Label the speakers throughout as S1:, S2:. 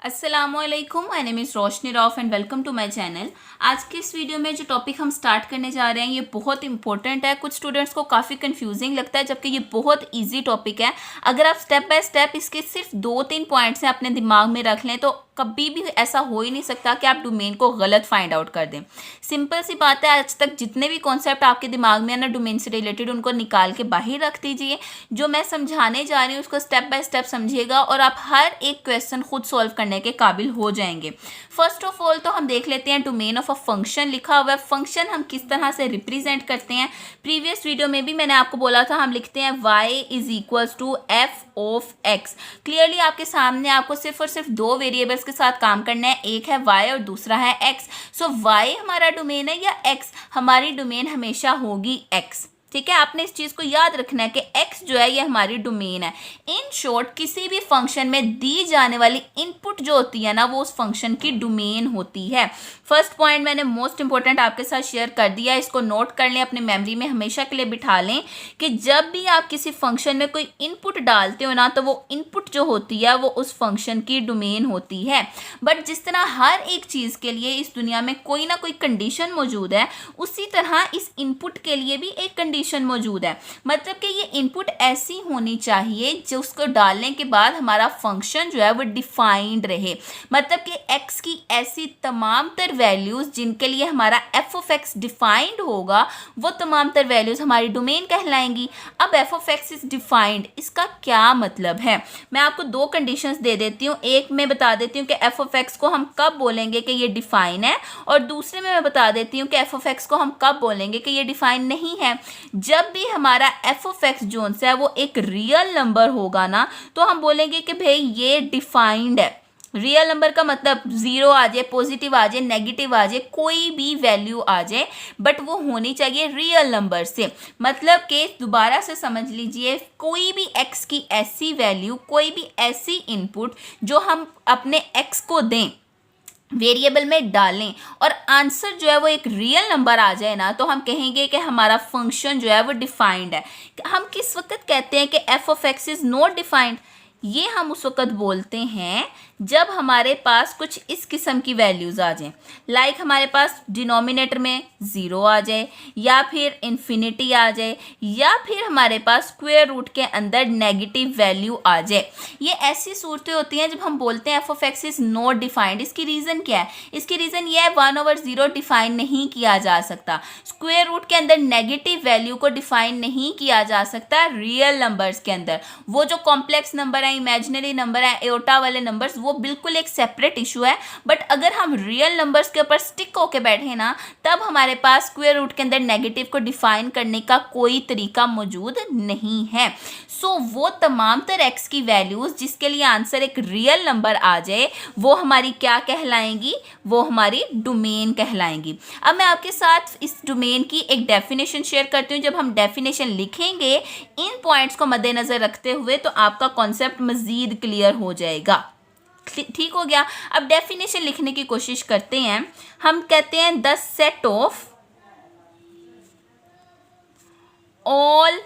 S1: अस्सलामुअलैकुम, my name is Roshni Rauf and welcome to my channel. आज के इस वीडियो में जो टॉपिक हम स्टार्ट करने जा रहे हैं ये बहुत इंपॉर्टेंट है। कुछ स्टूडेंट्स को काफ़ी कंफ्यूजिंग लगता है, जबकि ये बहुत इजी टॉपिक है। अगर आप स्टेप बाय स्टेप इसके सिर्फ 2-3 पॉइंट्स हैं अपने दिमाग में रख लें तो कभी भी ऐसा हो ही नहीं सकता कि आप डोमेन को गलत फाइंड आउट कर दें। सिंपल सी बात है, आज तक जितने भी कॉन्सेप्ट आपके दिमाग में है ना डोमेन से रिलेटेड, उनको निकाल के बाहर रख दीजिए। जो मैं समझाने जा रही हूँ उसको स्टेप बाय स्टेप समझिएगा और आप हर एक क्वेश्चन खुद सॉल्व करने के काबिल हो जाएंगे। फर्स्ट ऑफ ऑल तो हम देख लेते हैं डोमेन ऑफ अ फंक्शन लिखा हुआ है। फंक्शन हम किस तरह से रिप्रेजेंट करते हैं, प्रीवियस वीडियो में भी मैंने आपको बोला था, हम लिखते हैं y is equals to f of x. Clearly आपके सामने आपको सिर्फ और सिर्फ दो वेरिएबल्स के साथ काम करना है, एक है y और दूसरा है x। सो y हमारा डोमेन है या x, हमारी डोमेन हमेशा होगी x। ठीक है, आपने इस चीज को याद रखना है कि x जो है ये हमारी डोमेन है। इन शॉर्ट किसी भी फंक्शन में दी जाने वाली इनपुट जो होती है ना वो उस फंक्शन की डोमेन होती है। फर्स्ट पॉइंट मैंने मोस्ट इंपॉर्टेंट आपके साथ शेयर कर दिया, इसको नोट कर लें, अपने मेमोरी में हमेशा के लिए बिठा लें कि जब भी आप किसी फंक्शन में कोई इनपुट डालते हो ना तो वो इनपुट जो होती है वो उस फंक्शन की डोमेन होती है। बट जिस तरह हर एक चीज के लिए इस दुनिया में कोई ना कोई कंडीशन मौजूद है, उसी तरह इस इनपुट के लिए भी एक कंडीशन मौजूद है। मतलब कि ये इनपुट ऐसी होनी चाहिए जो उसको डालने के बाद हमारा फंक्शन जो है वो डिफाइंड रहे। मतलब कि x की ऐसी तमाम तर वैल्यूज जिनके लिए हमारा f ऑफ x डिफाइंड होगा, वो तमाम तर वैल्यूज हमारी डोमेन कहलाएंगी। अब f of x is defined, इसका क्या मतलब है? मैं आपको दो कंडीशंस दे देती हूँ। एक मैं बता देती हूँ कि f ऑफ x को हम कब बोलेंगे कि ये डिफाइन है, और दूसरे में मैं बता देती हूँ कि f ऑफ x को हम कब बोलेंगे कि ये डिफाइन नहीं है। जब भी हमारा f ऑफ x जोन से है वो एक रियल नंबर होगा ना तो हम बोलेंगे कि भाई ये डिफाइंड है। रियल नंबर का मतलब जीरो आ जाए, पॉजिटिव आ जाए, नेगेटिव आ जाए, कोई भी वैल्यू आ जाए, बट वो होनी चाहिए रियल नंबर से। मतलब कि दोबारा से समझ लीजिए, कोई भी x की ऐसी वैल्यू, कोई भी ऐसी इनपुट जो हम अपने x को दें, वेरिएबल में डालें और आंसर जो है वो एक रियल नंबर आ जाए ना तो हम कहेंगे कि हमारा फंक्शन जो है वो डिफाइंड है। हम किस वक्त कहते हैं कि f of x is not defined? ये हम उस वक्त बोलते हैं जब हमारे पास कुछ इस किस्म की वैल्यूज आ जाएं, लाइक हमारे पास डिनोमिनेटर में जीरो आ जाए, या फिर इन्फिनिटी आ जाए, या फिर हमारे पास स्क्वायर रूट के अंदर नेगेटिव वैल्यू आ जाए। ये ऐसी सूरतें होती हैं जब हम बोलते हैं f of x is not defined. इसकी रीज़न क्या है? इसकी रीज़न ये है 1/0 डिफाइन नहीं किया जा सकता। स्क्वायर रूट के अंदर नेगेटिव वैल्यू को डिफाइन नहीं किया जा सकता रियल नंबर्स के अंदर। वो जो कॉम्प्लेक्स नंबर है, इमेजिनरी नंबर है, एओटा वाले नंबर्स, वो बिल्कुल एक सेपरेट इशू है। बट अगर हम रियल नंबर्स के ऊपर स्टिक होके बैठे ना तब हमारे पास स्क्वायर रूट के अंदर नेगेटिव को डिफाइन करने का कोई तरीका मौजूद नहीं है। सो वो तमाम तर x की वैल्यूज जिसके लिए आंसर एक रियल नंबर आ जाए वो हमारी क्या कहलाएंगी? वो हमारी डोमेन कहलाएंगी। अब मैं आपके साथ इस डोमेन की एक डेफिनेशन शेयर करती हूँ। जब हम डेफिनेशन लिखेंगे इन पॉइंट्स को मद्देनजर रखते हुए तो आपका कॉन्सेप्ट मजीद क्लियर हो जाएगा। ठीक हो गया? अब डेफिनेशन लिखने की कोशिश करते हैं। हम कहते हैं the set of all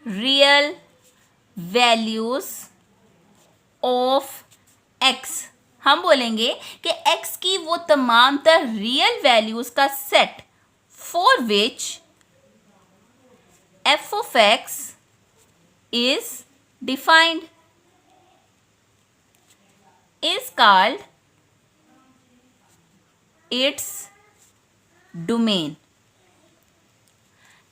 S1: real values of x। हम बोलेंगे कि x की वो तमाम तर रियल वैल्यूज का set for which f of x is defined is called its domain।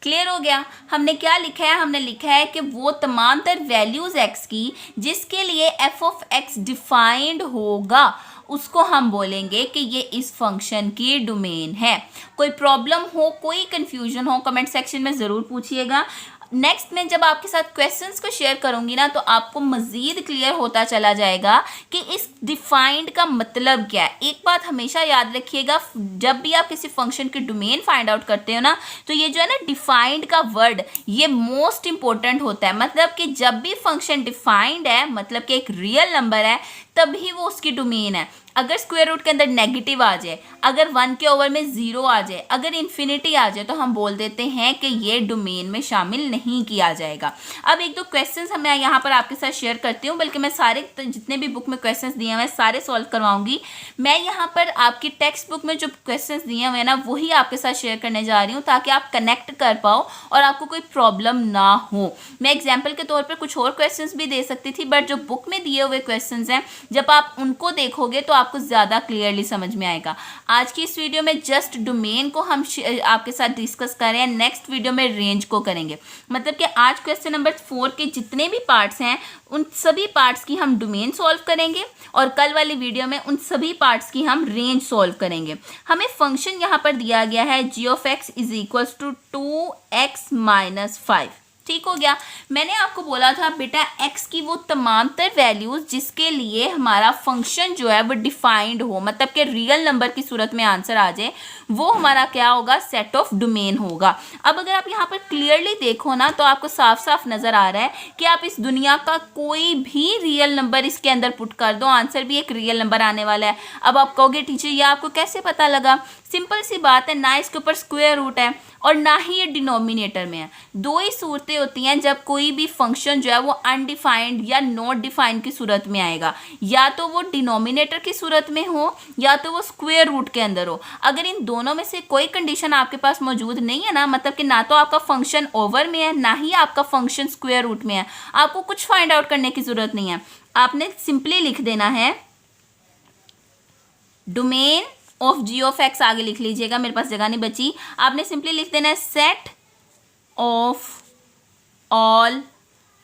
S1: Clear हो गया? हमने क्या लिखा है? हमने लिखा है कि वो तमाम तर वैल्यूज x की जिसके लिए f ऑफ x डिफाइंड होगा उसको हम बोलेंगे कि ये इस फंक्शन की डोमेन है। कोई प्रॉब्लम हो, कोई कंफ्यूजन हो, कमेंट सेक्शन में ज़रूर पूछिएगा। नेक्स्ट में जब आपके साथ क्वेश्चंस को शेयर करूंगी ना तो आपको मजीद क्लियर होता चला जाएगा कि इस डिफाइंड का मतलब क्या है। एक बात हमेशा याद रखिएगा, जब भी आप किसी फंक्शन की डोमेन फाइंड आउट करते हो ना तो ये जो है ना डिफाइंड का वर्ड ये मोस्ट इंपॉर्टेंट होता है। मतलब कि जब भी फंक्शन डिफाइंड है, मतलब कि एक रियल नंबर है, तभी वो उसकी डोमेन है। अगर स्क्वायर रूट के अंदर नेगेटिव आ जाए, अगर 1 के ओवर में 0 आ जाए, अगर इन्फिनिटी आ जाए तो हम बोल देते हैं कि ये डोमेन में शामिल नहीं नहीं किया जाएगा। अब एक दो क्वेश्चंस मैं यहाँ पर आपके साथ शेयर करती हूँ, बल्कि मैं सारे जितने भी बुक में क्वेश्चंस दिए हुए हैं सारे सॉल्व करवाऊंगी। मैं यहाँ पर आपकी टेक्स्ट बुक में जो क्वेश्चंस दिए हुए हैं ना वही आपके साथ शेयर करने जा रही हूँ, ताकि आप कनेक्ट कर पाओ और आपको कोई प्रॉब्लम ना हो। मैं एग्जाम्पल के तौर पर कुछ और क्वेश्चंस भी दे सकती थी, बट जो बुक में दिए हुए क्वेश्चंस हैं जब आप उनको देखोगे तो आपको ज़्यादा क्लियरली समझ में आएगा। आज की इस वीडियो में जस्ट डोमेन को हम आपके साथ डिस्कस कर रहे हैं, नेक्स्ट वीडियो में रेंज को करेंगे। मतलब कि आज क्वेश्चन नंबर 4 के जितने भी पार्ट्स हैं उन सभी पार्ट्स की हम डोमेन सॉल्व करेंगे, और कल वाली वीडियो में उन सभी पार्ट्स की हम रेंज सॉल्व करेंगे। हमें फंक्शन यहाँ पर दिया गया है g of x is equals to 2x minus 5। ठीक हो गया। मैंने आपको बोला था बेटा x की वो तमाम तर वैल्यूज जिसके लिए हमारा फंक्शन जो है वो डिफाइंड हो, मतलब कि रियल नंबर की सूरत में आंसर आ जाए, वो हमारा क्या होगा, सेट ऑफ डोमेन होगा। अब अगर आप यहाँ पर क्लियरली देखो ना तो आपको साफ साफ नजर आ रहा है कि आप इस दुनिया का कोई भी रियल नंबर इसके अंदर पुट कर दो, आंसर भी एक रियल नंबर आने वाला है। अब आप कहोगे टीचर ये आपको कैसे पता लगा? सिंपल सी बात है, ना इसके ऊपर स्क्वायर रूट है और ना ही ये डिनोमिनेटर में है। दो ही सूरतें होती हैं जब कोई भी फंक्शन जो है वो अनडिफाइंड या नॉट डिफाइंड की सूरत में आएगा, या तो वो डिनोमिनेटर की सूरत में हो या तो वो स्क्वायर रूट के अंदर हो। अगर इन दोनों में से कोई कंडीशन आपके पास मौजूद नहीं है ना, मतलब कि ना तो आपका फंक्शन ओवर में है ना ही आपका फंक्शन स्क्वायर रूट में है, आपको कुछ फाइंड आउट करने की जरूरत नहीं है। आपने सिंपली लिख देना है domain of g of x, आगे लिख लीजिएगा, मेरे पास जगह नहीं बची। आपने सिंपली लिख देना है set of all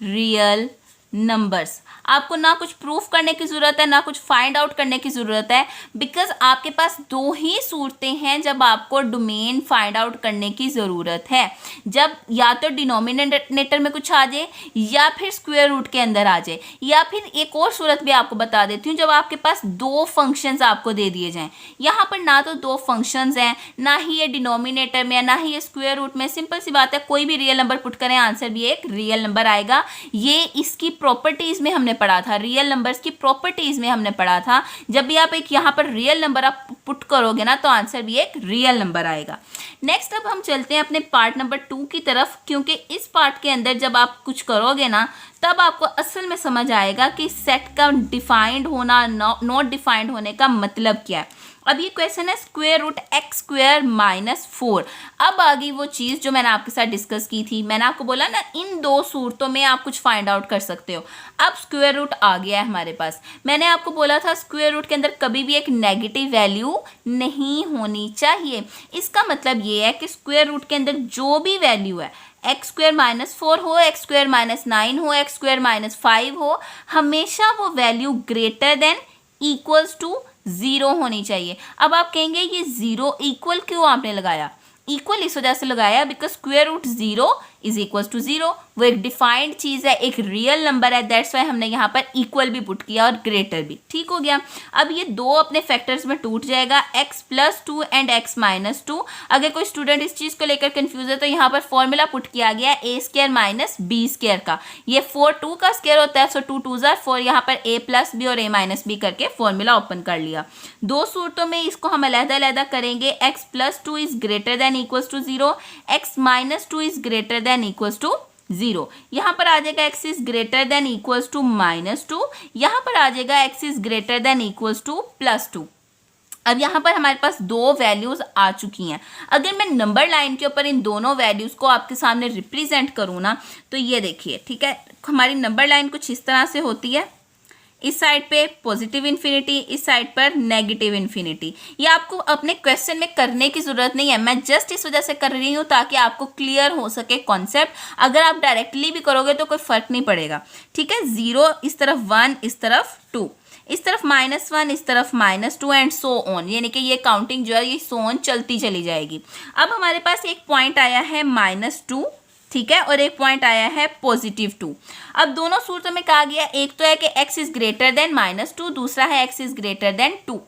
S1: real numbers. आपको ना कुछ प्रूफ करने की ज़रूरत है ना कुछ फाइंड आउट करने की ज़रूरत है, बिकॉज आपके पास दो ही सूरतें हैं जब आपको डोमेन फाइंड आउट करने की ज़रूरत है। जब या तो डिनोमिनेटर में कुछ आ जाए या फिर स्क्वायर रूट के अंदर आ जाए, या फिर एक और सूरत भी आपको बता देती हूँ, जब आपके पास दो फंक्शंस आपको दे दिए जाएं। यहाँ पर ना तो दो फंक्शंस हैं, ना ही ये डिनोमिनेटर में है, ना ही ये स्क्वायर रूट में। सिंपल सी बात है, कोई भी रियल नंबर पुट करें आंसर भी एक रियल नंबर आएगा। ये इसकी प्रॉपर्टीज में हमने पढ़ा था, रियल नंबर्स की प्रॉपर्टीज में हमने पढ़ा था। जब भी आप एक यहाँ पर रियल नंबर आप पुट करोगे ना तो आंसर भी एक रियल नंबर आएगा। नेक्स्ट अब हम चलते हैं अपने पार्ट नंबर 2 की तरफ, क्योंकि इस पार्ट के अंदर जब आप कुछ करोगे ना तब आपको असल में समझ आएगा कि सेट का डिफाइंड होना नॉट डिफाइंड होने का मतलब क्या है। अब ये क्वेश्चन है square root x square minus 4। अब आ गई वो चीज़ जो मैंने आपके साथ डिस्कस की थी। मैंने आपको बोला ना इन दो सूरतों में आप कुछ फाइंड आउट कर सकते हो। अब स्क्वायर रूट आ गया है हमारे पास। मैंने आपको बोला था स्क्वायर रूट के अंदर कभी भी एक नेगेटिव वैल्यू नहीं होनी चाहिए। इसका मतलब ये है कि स्क्वायर रूट के अंदर जो भी वैल्यू है, एक्स स्क्वायर माइनस 4 हो, एक्स स्क्वायर माइनस 9 हो, एक्स स्क्वायर माइनस 5 हो, हमेशा वो value greater than equals to 0 होनी चाहिए। अब आप कहेंगे ये 0 इक्वल क्यों आपने लगाया? इक्वल इस वजह से लगाया because square root 0 is equal to 0। वो एक डिफाइंड चीज़ है, एक रियल नंबर है, दैट्स वाई हमने यहाँ पर इक्वल भी पुट किया और ग्रेटर भी। ठीक हो गया। अब ये दो अपने फैक्टर्स में टूट जाएगा, x plus 2 and x minus 2। अगर कोई स्टूडेंट इस चीज़ को लेकर कंफ्यूज है तो यहाँ पर फॉर्मूला पुट किया गया है a square minus b square का। ये 4 2 का स्क्वायर होता है, सो 2 2 ज़ार 4, यहाँ पर a प्लस b और a माइनस b करके फॉर्मूला ओपन कर लिया। दो सूरतों में इसको हम अलग-अलग करेंगे। x plus 2 is greater than equals to 0, x minus 2 is greater than equals to 0। यहाँ पर आ जाएगा x is greater than equals to minus 2, यहाँ पर आ जाएगा x is greater than equals to plus 2। अब यहाँ पर हमारे पास दो वैल्यूज आ चुकी हैं। अगर मैं नंबर लाइन के ऊपर इन दोनों वैल्यूज को आपके सामने रिप्रेजेंट करूँ ना तो ये देखिए, ठीक है, हमारी नंबर लाइन कुछ इस तरह से होती है। इस साइड पे पॉजिटिव इन्फिनिटी, इस साइड पर नेगेटिव इन्फिनिटी। ये आपको अपने क्वेश्चन में करने की ज़रूरत नहीं है, मैं जस्ट इस वजह से कर रही हूँ ताकि आपको क्लियर हो सके कॉन्सेप्ट। अगर आप डायरेक्टली भी करोगे तो कोई फ़र्क नहीं पड़ेगा। ठीक है, 0 इस तरफ 1, इस तरफ 2, इस तरफ -1, इस तरफ -2 एंड सो ऑन, यानी कि ये काउंटिंग जो है ये सो ऑन चलती चली जाएगी। अब हमारे पास एक पॉइंट आया है -2, ठीक है, और एक पॉइंट आया है +2। अब दोनों सूरतों में कहा गया, एक तो है कि x इज ग्रेटर देन -2, दूसरा है x इज ग्रेटर देन 2।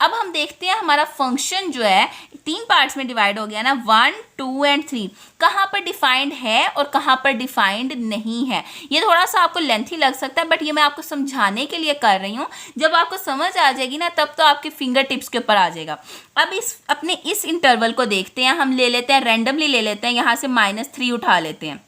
S1: अब हम देखते हैं हमारा फंक्शन जो है 3 पार्ट्स में डिवाइड हो गया ना, 1 2 एंड 3, कहाँ पर डिफाइंड है और कहाँ पर डिफाइंड नहीं है। ये थोड़ा सा आपको लेंथी लग सकता है, बट ये मैं आपको समझाने के लिए कर रही हूँ। जब आपको समझ आ जाएगी ना तब तो आपके फिंगर टिप्स के ऊपर आ जाएगा। अब अपने इस इंटरवल को देखते हैं, हम ले लेते हैं रैंडमली ले लेते हैं, यहाँ से -3 उठा लेते हैं।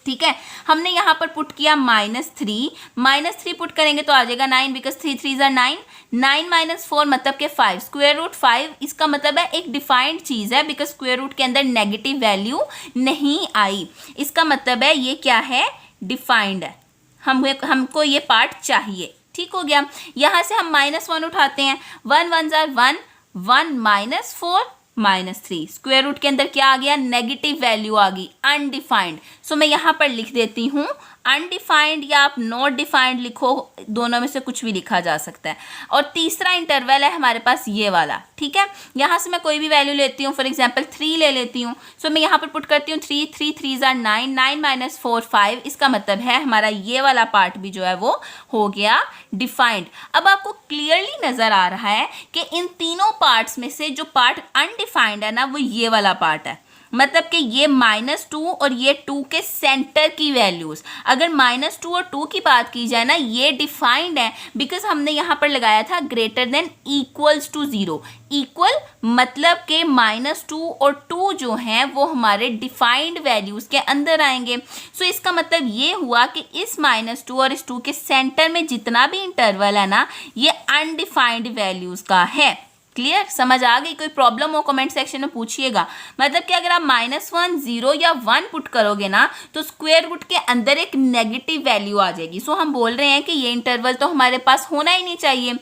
S1: ठीक है। हमने यहाँ पर पुट किया -3 पुट करेंगे तो आ जाएगा 9 बिकॉज 3 3 ज़ा 9, 9 - 4 मतलब के 5, स्क्वायर रूट 5 इसका मतलब है एक डिफाइंड चीज़ है बिकॉज स्क्वायर रूट के अंदर नेगेटिव वैल्यू नहीं आई, इसका मतलब है ये क्या है, डिफाइंड है, हमको ये पार्ट चाहिए। ठीक हो गया। यहाँ से हम -1 उठाते हैं, 1 1 ज़ा 1, 1 - 4 -3, स्क्वायर रूट के अंदर क्या आ गया, नेगेटिव वैल्यू आ गई, अनडिफाइंड। सो मैं यहाँ पर लिख देती हूँ अनडिफाइंड या आप नॉट डिफाइंड लिखो, दोनों में से कुछ भी लिखा जा सकता है। और तीसरा इंटरवल है हमारे पास ये वाला, ठीक है। यहाँ से मैं कोई भी वैल्यू लेती हूँ, फॉर एग्जांपल 3 ले लेती हूँ। सो मैं यहाँ पर पुट करती हूँ 3 3 3 ज़ा 9, 9 - 4 5, इसका मतलब है हमारा ये वाला पार्ट भी जो है वो हो गया डिफाइंड। अब आपको क्लियरली नजर आ रहा है कि इन तीनों पार्ट्स में से जो पार्ट अनडिफाइंड है ना वो ये वाला पार्ट है, मतलब कि ये -2 और ये 2 के सेंटर की वैल्यूज, अगर -2 और 2 की बात की जाए ना ये डिफाइंड है बिकॉज हमने यहाँ पर लगाया था greater than equals to 0, equal मतलब के -2 और 2 जो हैं वो हमारे डिफाइंड वैल्यूज के अंदर आएंगे। सो इसका मतलब ये हुआ कि इस -2 और इस 2 के सेंटर में जितना भी इंटरवल है ना ये अनडिफाइंड वैल्यूज का है। क्लियर, समझ आ गई? कोई प्रॉब्लम हो कमेंट सेक्शन में पूछिएगा। मतलब कि अगर आप -1 0 या 1 पुट करोगे ना तो स्क्वायर रूट के अंदर एक नेगेटिव वैल्यू आ जाएगी। सो हम बोल रहे हैं कि ये इंटरवल तो हमारे पास होना ही नहीं चाहिए।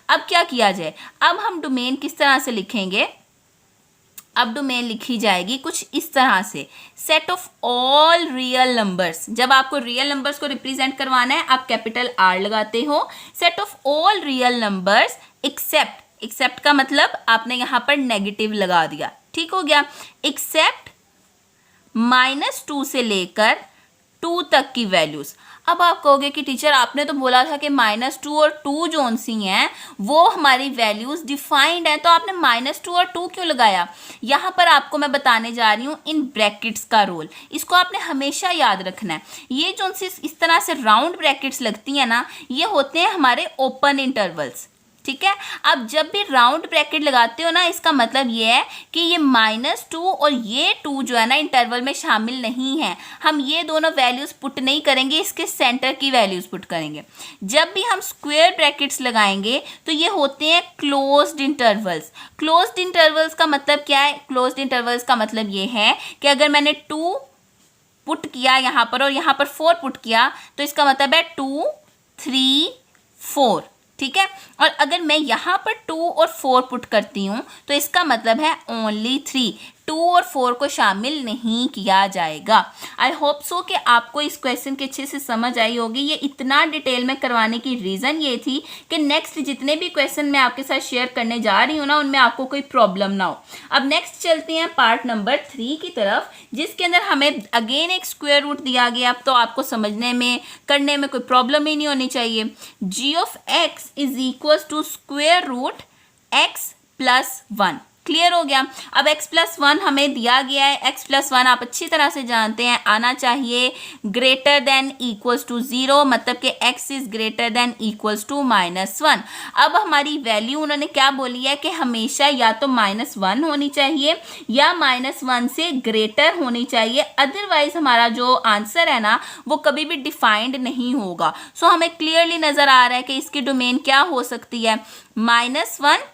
S1: अब क्या किया जाए, अब हम डोमेन किस तरह से लिखेंगे, अब डोमेन लिखी जाएगी कुछ इस तरह से, set of all real numbers. जब आपको रियल नंबर्स को रिप्रेजेंट करवाना है आप कैपिटल R लगाते हो, set of all real numbers accept का मतलब आपने यहां पर नेगेटिव लगा दिया, ठीक हो गया, एक्सेप्ट -2 से लेकर 2 तक की वैल्यूज। अब आप कहोगे कि टीचर आपने तो बोला था कि -2 और 2 जोन सी हैं वो हमारी वैल्यूज डिफाइंड है, तो आपने -2 और 2 क्यों लगाया? यहाँ पर आपको मैं बताने जा रही हूँ इन ब्रैकेट्स का रोल, इसको आपने हमेशा याद रखना है। ये जो सी इस तरह से राउंड ब्रैकेट्स लगती हैं ना ये होते हैं हमारे ओपन इंटरवल्स, ठीक है। अब जब भी राउंड ब्रैकेट लगाते हो ना इसका मतलब ये है कि ये -2 और ये 2 जो है ना इंटरवल में शामिल नहीं है, हम ये दोनों वैल्यूज पुट नहीं करेंगे, इसके सेंटर की वैल्यूज पुट करेंगे। जब भी हम स्क्वायर ब्रैकेट्स लगाएंगे तो ये होते हैं क्लोज्ड इंटरवल्स। क्लोज्ड इंटरवल्स का मतलब क्या है? क्लोज्ड इंटरवल्स का मतलब ये है कि अगर मैंने 2 पुट किया यहाँ पर और यहाँ पर 4 पुट किया तो इसका मतलब है 2 3 4, ठीक है। और अगर मैं यहाँ पर 2 और 4 पुट करती हूँ तो इसका मतलब है ओनली 3, 2 और 4 को शामिल नहीं किया जाएगा। आई होप सो कि आपको इस क्वेश्चन की अच्छे से समझ आई होगी। ये इतना डिटेल में करवाने की रीज़न ये थी कि नेक्स्ट जितने भी क्वेश्चन मैं आपके साथ शेयर करने जा रही हूँ ना उनमें आपको कोई प्रॉब्लम ना हो। अब नेक्स्ट चलते हैं पार्ट नंबर 3 की तरफ, जिसके अंदर हमें अगेन एक स्क्वायर रूट दिया गया। अब तो आपको समझने में करने में कोई प्रॉब्लम ही नहीं होनी चाहिए। g of x is equal to square root x plus 1। Clear हो गया। अब x प्लस 1 हमें दिया गया है, x प्लस 1 आप अच्छी तरह से जानते हैं आना चाहिए ग्रेटर देन इक्वल्स टू 0, मतलब कि x is greater than equals to -1। अब हमारी वैल्यू उन्होंने क्या बोली है कि हमेशा या तो -1 होनी चाहिए या -1 से ग्रेटर होनी चाहिए, अदरवाइज हमारा जो आंसर है ना वो कभी भी डिफाइंड नहीं होगा। सो हमें क्लियरली नज़र आ रहा है कि इसकी डोमेन क्या हो सकती है, -1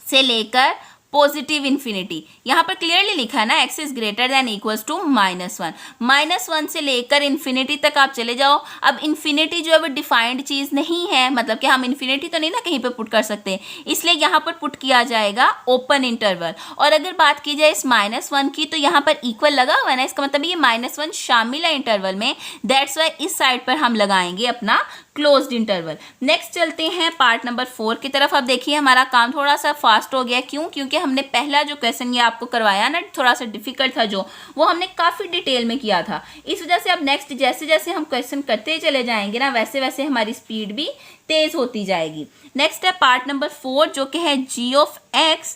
S1: से लेकर पॉजिटिव इन्फिनिटी। यहाँ पर क्लियरली लिखा है ना x is greater than equals to -1, -1 से लेकर इन्फिनिटी तक आप चले जाओ। अब इन्फिनिटी जो है वो डिफाइंड चीज़ नहीं है, मतलब कि हम इन्फिनिटी तो नहीं ना कहीं पे पुट कर सकते, इसलिए यहाँ पर पुट किया जाएगा ओपन इंटरवल। और अगर बात की जाए इस -1 की तो यहाँ पर इक्वल लगा हुआ है ना, इसका मतलब ये -1 शामिल है इंटरवल में, दैट्स वाई इस साइड पर हम लगाएंगे अपना क्लोज्ड इंटरवल। नेक्स्ट चलते हैं पार्ट नंबर 4 की तरफ। अब देखिए हमारा काम थोड़ा सा फास्ट हो गया, क्यों? क्योंकि हमने पहला जो क्वेश्चन ये आपको करवाया ना थोड़ा सा डिफिकल्ट था, जो वो हमने काफ़ी डिटेल में किया था। इस वजह से अब नेक्स्ट जैसे जैसे हम क्वेश्चन करते चले जाएंगे ना वैसे वैसे हमारी स्पीड भी तेज़ होती जाएगी। नेक्स्ट है पार्ट नंबर 4 जो कि है g of x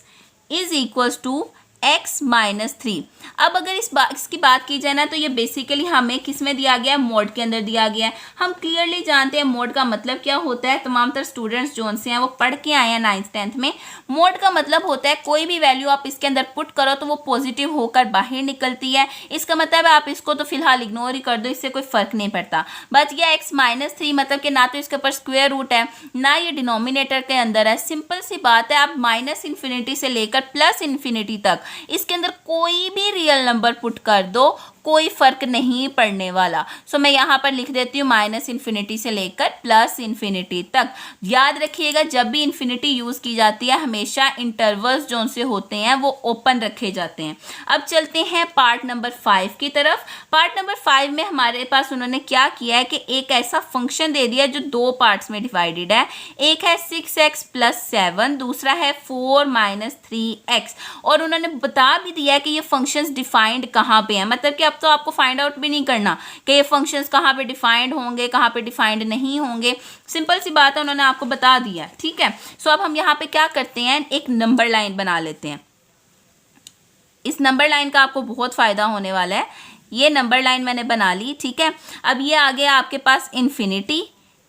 S1: is equals to x minus 3। अब अगर इसकी बात की जाए ना तो ये बेसिकली हमें किस में दिया गया है, मोड के अंदर दिया गया है। हम क्लियरली जानते हैं मोड का मतलब क्या होता है। तमाम तर स्टूडेंट्स जो से हैं वो पढ़ के आए हैं 9th 10th में। मोड का मतलब होता है कोई भी वैल्यू आप इसके अंदर पुट करो तो वो पॉजिटिव होकर बाहर निकलती है। इसका मतलब है आप इसको तो फिलहाल इग्नोर ही कर दो, इससे कोई फर्क नहीं पड़ता। बच गया x माइनस 3, मतलब कि ना तो इसके ऊपर स्क्वायर रूट है ना ये डिनोमिनेटर के अंदर है। सिंपल सी बात है, आप माइनस इन्फिनिटी से लेकर प्लस इन्फिनिटी तक इसके अंदर कोई भी रियल नंबर पुट कर दो, कोई फर्क नहीं पड़ने वाला। सो मैं यहाँ पर लिख देती हूँ माइनस इन्फिनिटी से लेकर प्लस इन्फिनिटी तक। याद रखिएगा जब भी इन्फिनिटी यूज की जाती है हमेशा इंटरवल्स जो से होते हैं वो ओपन रखे जाते हैं। अब चलते हैं पार्ट नंबर 5 की तरफ। पार्ट नंबर 5 में हमारे पास उन्होंने क्या किया है कि एक ऐसा फंक्शन दे दिया जो दो पार्ट्स में डिवाइडेड है। एक है 6x प्लस 7, दूसरा है 4 माइनस 3x। और उन्होंने बता भी दिया है कि ये फंक्शंस डिफाइंड कहाँ पे हैं, मतलब कि अब तो आपको फाइंड आउट भी नहीं करना कि ये फंक्शंस कहाँ पे डिफाइंड होंगे कहाँ पे डिफाइंड नहीं होंगे। सिंपल सी बात है, उन्होंने आपको बता दिया है। ठीक है, सो अब हम यहाँ पे क्या करते हैं, एक नंबर लाइन बना लेते हैं। इस नंबर लाइन का आपको बहुत फायदा होने वाला है। ये नंबर लाइन मैंने बना ली। ठीक है, अब ये आ गया आपके पास इन्फिनिटी,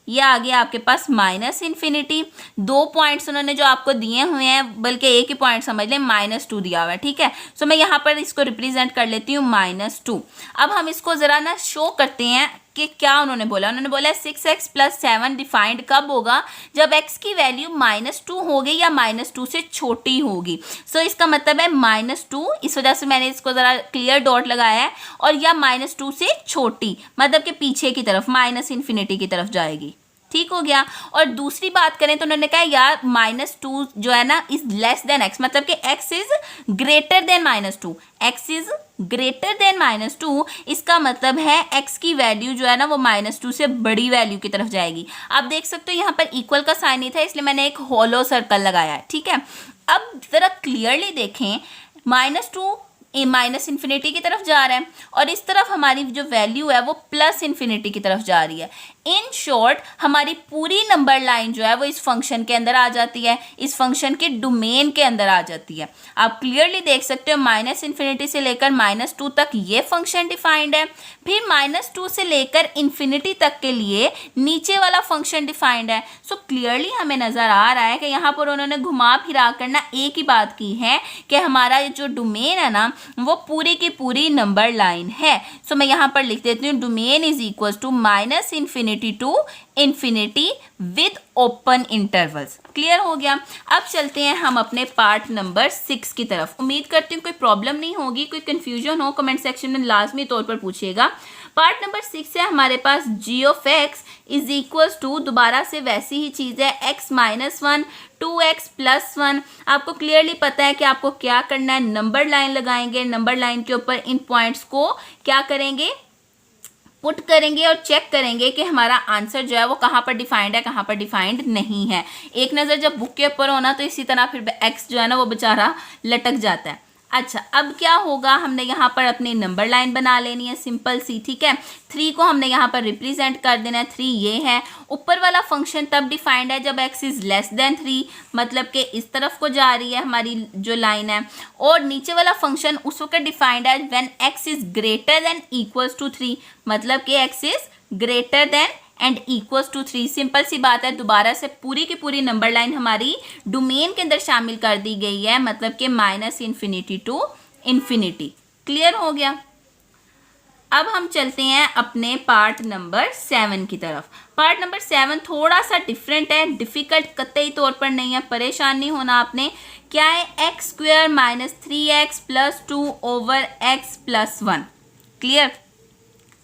S1: ये आ गया आपके पास माइनस इन्फिनिटी। दो पॉइंट्स उन्होंने जो आपको दिए हुए हैं, बल्कि एक ही पॉइंट समझ लें, -2 दिया हुआ है। ठीक है, सो मैं यहाँ पर इसको रिप्रेजेंट कर लेती हूँ -2। अब हम इसको ज़रा ना शो करते हैं कि क्या उन्होंने बोला। उन्होंने बोला 6x प्लस 7 डिफाइंड कब होगा, जब x की वैल्यू -2 होगी या -2 से छोटी होगी। सो इसका मतलब है -2, इस वजह से मैंने इसको ज़रा क्लियर डॉट लगाया है, और या -2 से छोटी मतलब कि पीछे की तरफ माइनस इन्फिनिटी की तरफ जाएगी। ठीक हो गया। और दूसरी बात करें तो उन्होंने कहा यार -2 जो है ना इज लेस देन x, मतलब कि x is greater then -2, x is greater then -2। इसका मतलब है x की वैल्यू जो है ना वो -2 से बड़ी वैल्यू की तरफ जाएगी। आप देख सकते हो यहाँ पर इक्वल का साइन नहीं था, इसलिए मैंने एक हॉलो सर्कल लगाया है। ठीक है, अब जरा क्लियरली देखें, -2 माइनस इन्फिनिटी की तरफ जा रहा है और इस तरफ हमारी जो वैल्यू है वो प्लस इन्फिनिटी की तरफ जा रही है। इन शॉर्ट हमारी पूरी नंबर लाइन जो है वो इस फंक्शन के अंदर आ जाती है, इस फंक्शन के डोमेन के अंदर आ जाती है। आप क्लियरली देख सकते हो माइनस इन्फिनिटी से लेकर -2 तक ये फंक्शन डिफाइंड है, फिर -2 से लेकर इन्फिनिटी तक के लिए नीचे वाला फंक्शन डिफाइंड है। सो क्लियरली हमें नजर आ रहा है कि यहाँ पर उन्होंने घुमा फिरा कर ना एक ही बात की है कि हमारा जो डोमेन है ना वो पूरी की पूरी नंबर लाइन है। सो मैं यहाँ पर लिख देती हूँ domain is equal to minus infinity to infinity with open intervals. Clear हो गया। अब चलते हैं हम अपने पार्ट नंबर 6 की तरफ। उम्मीद करती हूँ कोई प्रॉब्लम नहीं होगी, कोई कंफ्यूजन हो कमेंट सेक्शन में लाजमी तौर पर पूछिएगा। पार्ट नंबर 6 है हमारे पास g of x is equal to, दोबारा से वैसी ही चीज़ है, x माइनस 1 2x प्लस 1। आपको क्लियरली पता है कि आपको क्या करना है, नंबर लाइन लगाएंगे, नंबर लाइन के ऊपर इन पॉइंट्स को क्या करेंगे, पुट करेंगे और चेक करेंगे कि हमारा आंसर जो है वो कहाँ पर डिफाइंड है कहाँ पर डिफाइंड नहीं है। एक नज़र जब बुक के ऊपर होना तो इसी तरह फिर x जो है ना वो बेचारा लटक जाता है। अच्छा, अब क्या होगा, हमने यहाँ पर अपनी नंबर लाइन बना लेनी है सिंपल सी। ठीक है, 3 को हमने यहाँ पर रिप्रेजेंट कर देना है। 3 ये है, ऊपर वाला फंक्शन तब डिफाइंड है जब x इज लेस देन 3, मतलब कि इस तरफ को जा रही है हमारी जो लाइन है, और नीचे वाला फंक्शन उस वक्त डिफाइंड है when x is greater than equals to 3, मतलब कि x is greater than and equals to 3। Simple सी बात है, दोबारा से पूरी की पूरी नंबर लाइन हमारी डोमेन के अंदर शामिल कर दी गई है, मतलब कि minus infinity to infinity. Clear हो गया। अब हम चलते हैं अपने पार्ट नंबर 7 की तरफ। पार्ट नंबर 7 थोड़ा सा डिफरेंट है, डिफिकल्ट कतई तौर पर नहीं है, परेशान नहीं होना आपने। क्या है, x square minus 3x plus 2 over x plus 1। Clear.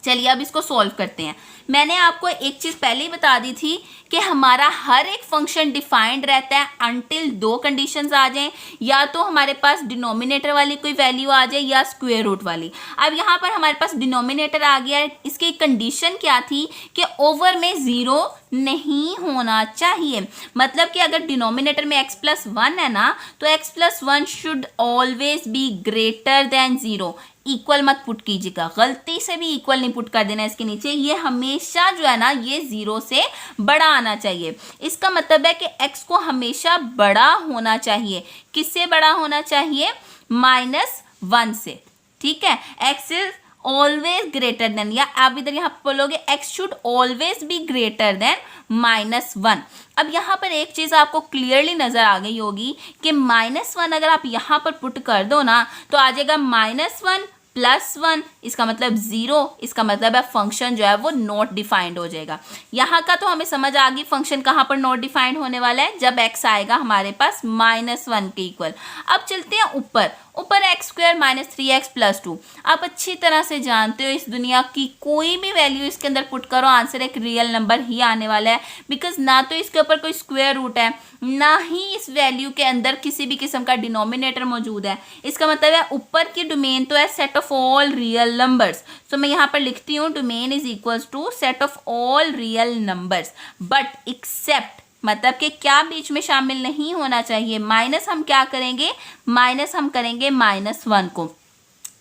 S1: चलिए अब इसको सॉल्व करते हैं। मैंने आपको एक चीज़ पहले ही बता दी थी कि हमारा हर एक फंक्शन डिफाइंड रहता है अनटिल 2 कंडीशंस आ जाएं, या तो हमारे पास डिनोमिनेटर वाली कोई वैल्यू आ जाए या स्क्वायर रूट वाली। अब यहाँ पर हमारे पास डिनोमिनेटर आ गया है, इसकी कंडीशन क्या थी कि ओवर में 0 नहीं होना चाहिए, मतलब कि अगर डिनोमिनेटर में x प्लस 1 है ना तो x plus 1 should always be greater than 0। Equal मत पुट कीजिएगा, गलती से भी इक्वल नहीं पुट कर देना इसके नीचे, ये हमेशा जो है ना ये 0 से बड़ा आना चाहिए। इसका मतलब है कि x को हमेशा बड़ा होना चाहिए। किससे बड़ा होना चाहिए, -1 से, ठीक है। x is always greater than, या आप इधर यहाँ बोलोगे x should always be greater than -1। अब यहाँ पर एक चीज़ आपको क्लियरली नज़र आ गई होगी कि -1 अगर आप यहाँ पर पुट कर दो ना तो आ जाएगा -1 +1, इसका मतलब 0, इसका मतलब है फंक्शन जो है वो नॉट डिफाइंड हो जाएगा। यहाँ का तो हमें समझ आ गई फंक्शन कहाँ पर नॉट डिफाइंड होने वाला है, जब x आएगा हमारे पास -1 के इक्वल। अब चलते हैं ऊपर x² - 3x + 2। आप अच्छी तरह से जानते हो इस दुनिया की कोई भी वैल्यू इसके अंदर पुट करो, आंसर एक रियल नंबर ही आने वाला है, बिकॉज ना तो इसके ऊपर कोई स्क्वायर रूट है, ना ही इस वैल्यू के अंदर किसी भी किस्म का डिनोमिनेटर मौजूद है। इसका मतलब है ऊपर की डोमेन तो है set of all real numbers. So मैं यहाँ पर लिखती हूँ domain is equals to set of all real numbers, but except मतलब कि क्या बीच में शामिल नहीं होना चाहिए, माइनस हम क्या करेंगे, माइनस हम करेंगे -1 को।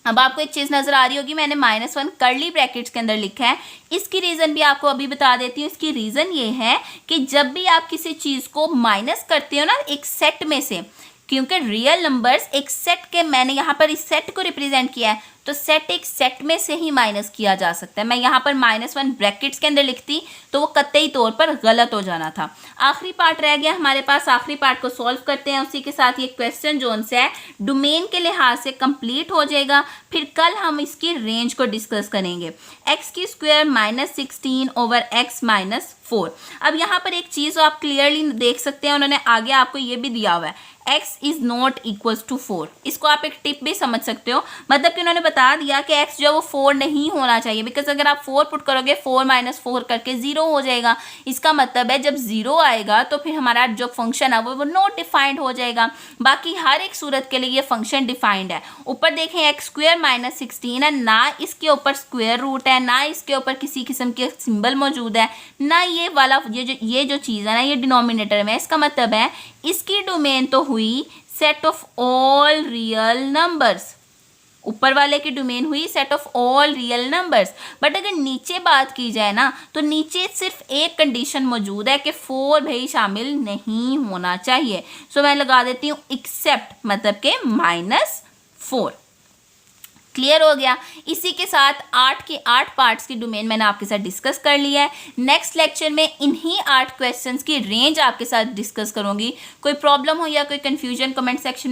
S1: अब आपको एक चीज़ नज़र आ रही होगी, मैंने -1 कर्ली ब्रैकेट्स के अंदर लिखा है। इसकी रीज़न भी आपको अभी बता देती हूँ। इसकी रीज़न ये है कि जब भी आप किसी चीज़ को माइनस करते हो ना एक सेट में से, क्योंकि रियल नंबर्स एक सेट के, मैंने यहाँ पर इस सेट को रिप्रेजेंट किया है, तो सेट एक सेट में से ही माइनस किया जा सकता है। मैं यहाँ पर -1 ब्रैकेट्स के अंदर लिखती तो वो कतई तौर पर गलत हो जाना था। आखिरी पार्ट रह गया हमारे पास, आखिरी पार्ट को सॉल्व करते हैं। उसी के साथ ये क्वेश्चन जो से है डोमेन के लिहाज से कंप्लीट हो जाएगा। फिर कल हम इसकी रेंज को डिस्कस करेंगे। x² -16 over x -4। अब यहाँ पर एक चीज़ आप क्लियरली देख सकते हैं, उन्होंने आगे आपको ये भी दिया हुआ है x is not equals to 4। इसको आप एक टिप भी समझ सकते हो, मतलब कि उन्होंने बता दिया कि x जो है वो 4 नहीं होना चाहिए, बिकॉज अगर आप 4 पुट करोगे 4 - 4 करके 0 हो जाएगा। इसका मतलब है जब 0 आएगा तो फिर हमारा जो फंक्शन है वो नॉट डिफाइंड हो जाएगा। बाकी हर एक सूरत के लिए ये फंक्शन डिफाइंड है। ऊपर देखें x² -16 है, ना इसके ऊपर स्क्वायर रूट है, ना इसके ऊपर किसी किस्म के सिंबल मौजूद है, ना ये वाला ये जो चीज़ है ना ये डिनोमिनेटर में। इसका मतलब है इसकी डोमेन तो हुई set of all real numbers, ऊपर वाले की डोमेन हुई set of all real numbers. But अगर नीचे बात की जाए ना तो नीचे सिर्फ एक कंडीशन मौजूद है कि 4 भाई शामिल नहीं होना चाहिए। सो मैं लगा देती हूँ एक्सेप्ट, मतलब के -4। क्लियर हो गया। इसी के साथ 8 के 8 पार्ट्स की डोमेन मैंने आपके साथ डिस्कस कर लिया है। नेक्स्ट लेक्चर में इन्हीं 8 क्वेश्चंस की रेंज आपके साथ डिस्कस करूंगी। कोई प्रॉब्लम हो या कोई कंफ्यूजन कमेंट सेक्शन